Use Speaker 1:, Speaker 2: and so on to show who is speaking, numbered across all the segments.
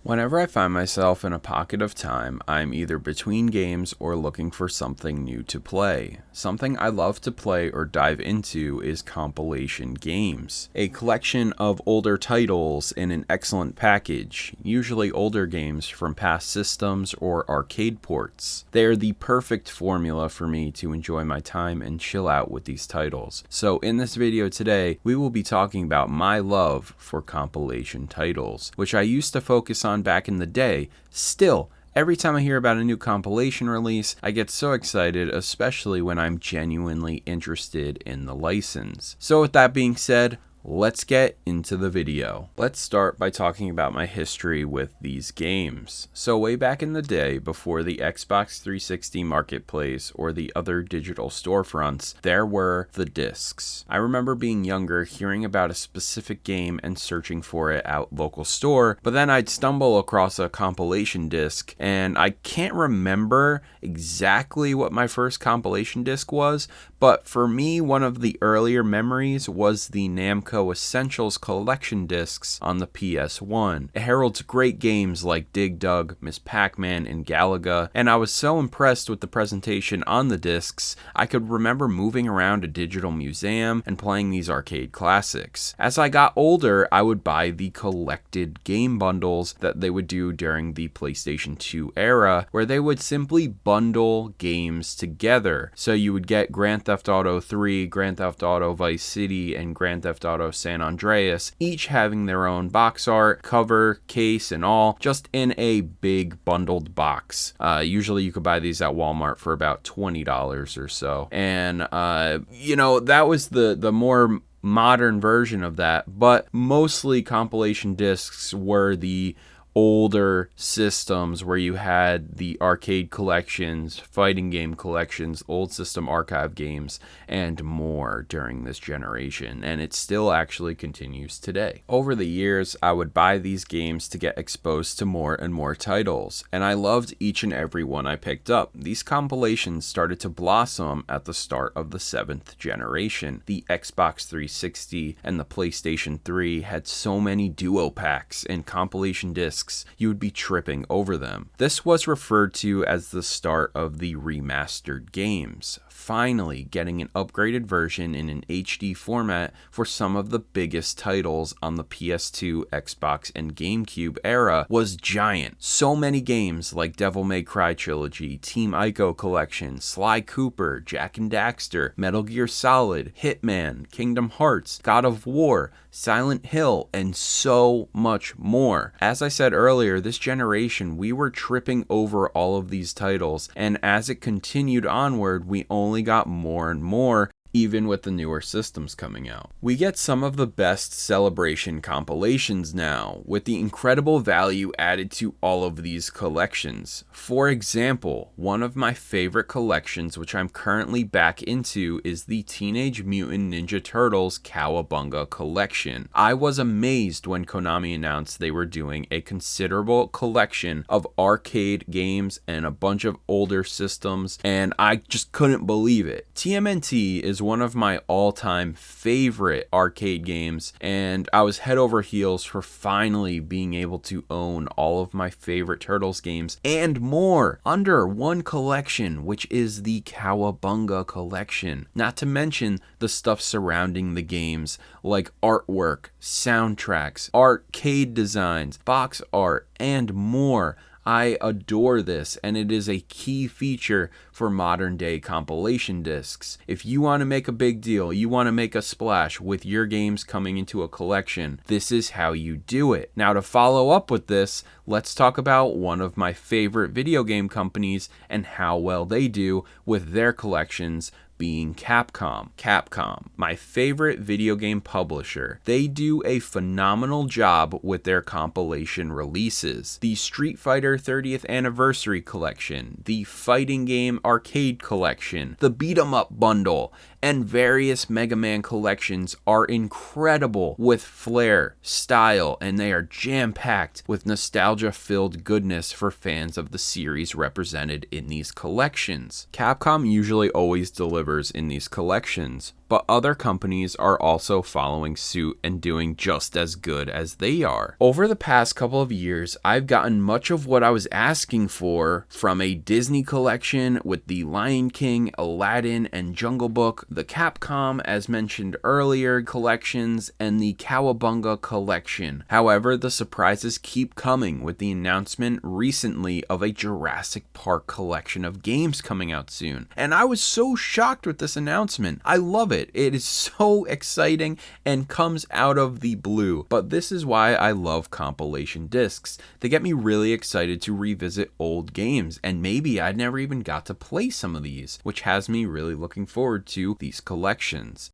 Speaker 1: Whenever I find myself in a pocket of time, I'm either between games or looking for something new to play. Something I love to play or dive into is compilation games, a collection of older titles in an excellent package, usually older games from past systems or arcade ports. They are the perfect formula for me to enjoy my time and chill out with these titles. So in this video today, we will be talking about my love for compilation titles, which I used to focus on back in the day. Still, every time I hear about a new compilation release, I get so excited, especially when I'm genuinely interested in the license. So with that being said, let's get into the video. Let's start by talking about my history with these games. So way back in the day, before the Xbox 360 marketplace or the other digital storefronts, there were the discs. I remember being younger, hearing about a specific game and searching for it at local store, but then I'd stumble across a compilation disc, and I can't remember exactly what my first compilation disc was, but for me, one of the earlier memories was the Namco Essentials collection discs on the PS1. It heralds great games like Dig Dug, Miss Pac-Man, and Galaga, and I was so impressed with the presentation on the discs, I could remember moving around a digital museum and playing these arcade classics. As I got older, I would buy the collected game bundles that they would do during the PlayStation 2 era, where they would simply bundle games together. So you would get Grand Theft Auto 3, Grand Theft Auto Vice City, and Grand Theft Auto San Andreas, each having their own box art, cover, case, and all, just in a big bundled box. Usually you could buy these at Walmart for about $20 or so. And, that was the more modern version of that, but mostly compilation discs were the older systems where you had the arcade collections, fighting game collections, old system archive games, and more during this generation, and it still actually continues today. Over the years, I would buy these games to get exposed to more and more titles, and I loved each and every one I picked up. These compilations started to blossom at the start of the 7th generation. The Xbox 360 and the PlayStation 3 had so many duo packs and compilation discs, you would be tripping over them. This was referred to as the start of the remastered games. Finally, getting an upgraded version in an HD format for some of the biggest titles on the PS2, Xbox, and GameCube era was giant. So many games like Devil May Cry Trilogy, Team Ico Collection, Sly Cooper, Jak and Daxter, Metal Gear Solid, Hitman, Kingdom Hearts, God of War, Silent Hill, and so much more. As I said earlier, this generation, we were tripping over all of these titles, and as it continued onward, we only got more and more, even with the newer systems coming out. We get some of the best Celebration compilations now, with the incredible value added to all of these collections. For example, one of my favorite collections, which I'm currently back into, is the Teenage Mutant Ninja Turtles Cowabunga collection. I was amazed when Konami announced they were doing a considerable collection of arcade games and a bunch of older systems, and I just couldn't believe it. TMNT is one of my all-time favorite arcade games, and I was head over heels for finally being able to own all of my favorite Turtles games and more under one collection, which is the Cowabunga collection. Not to mention the stuff surrounding the games, like artwork, soundtracks, arcade designs, box art, and more. I adore this, and it is a key feature for modern day compilation discs. If you want to make a big deal, you want to make a splash with your games coming into a collection, this is how you do it. Now, to follow up with this, let's talk about one of my favorite video game companies and how well they do with their collections, being Capcom. Capcom, my favorite video game publisher. They do a phenomenal job with their compilation releases. The Street Fighter 30th Anniversary Collection, the Fighting Game Arcade Collection, the Beat 'em Up Bundle, and various Mega Man collections are incredible with flair, style, and they are jam-packed with nostalgia-filled goodness for fans of the series represented in these collections. Capcom usually always delivers in these collections, but other companies are also following suit and doing just as good as they are. Over the past couple of years, I've gotten much of what I was asking for from a Disney collection with the Lion King, Aladdin, and Jungle Book, the Capcom, as mentioned earlier, collections, and the Cowabunga collection. However, the surprises keep coming with the announcement recently of a Jurassic Park collection of games coming out soon. And I was so shocked with this announcement. I love it. It is so exciting and comes out of the blue. But this is why I love compilation discs. They get me really excited to revisit old games, and maybe I never even got to play some of these, which has me really looking forward to these collections.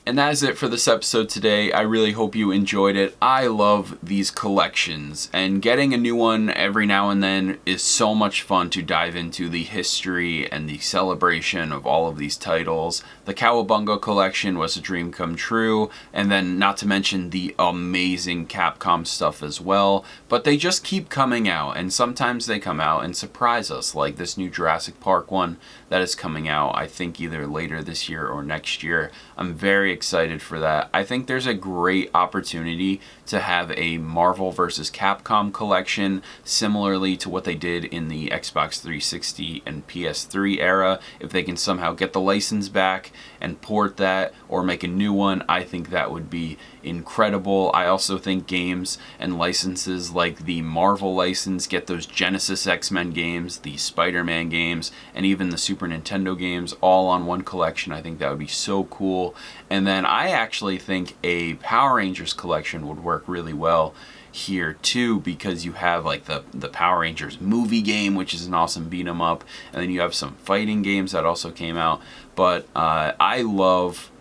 Speaker 1: And that is it for this episode today. I really hope you enjoyed it. I love these collections, and getting a new one every now and then is so much fun to dive into the history and the celebration of all of these titles. The Cowabunga collection was a dream come true, and then not to mention the amazing Capcom stuff as well. But they just keep coming out, and sometimes they come out and surprise us, like this new Jurassic Park one that is coming out, I think either later this year or next year. I'm very excited for that. I think there's a great opportunity to have a Marvel vs. Capcom collection, similarly to what they did in the Xbox 360 and PS3 era. If they can somehow get the license back and port that or make a new one, I think that would be incredible. I also think games and licenses like the Marvel license, get those Genesis X-Men games, the Spider-Man games, and even the Super Nintendo games all on one collection. I think that would be so cool. And then I actually think a Power Rangers collection would work really well here too, because you have like the Power Rangers movie game, which is an awesome beat 'em up, and then you have some fighting games that also came out. But I love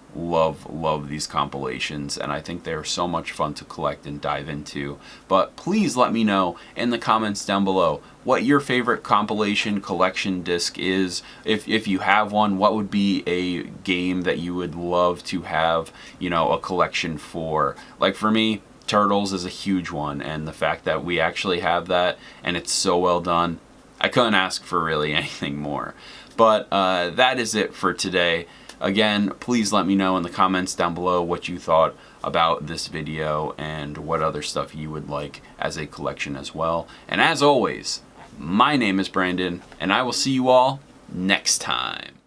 Speaker 1: these compilations, and I think they're so much fun to collect and dive into. But please let me know in the comments down below what your favorite compilation collection disc is. If you have one, what would be a game that you would love to have, you know, a collection for? Like for me, Turtles is a huge one, and the fact that we actually have that and it's so well done, I couldn't ask for really anything more. But that is it for today. Again, please let me know in the comments down below what you thought about this video and what other stuff you would like as a collection as well. And as always, my name is Brandon, and I will see you all next time.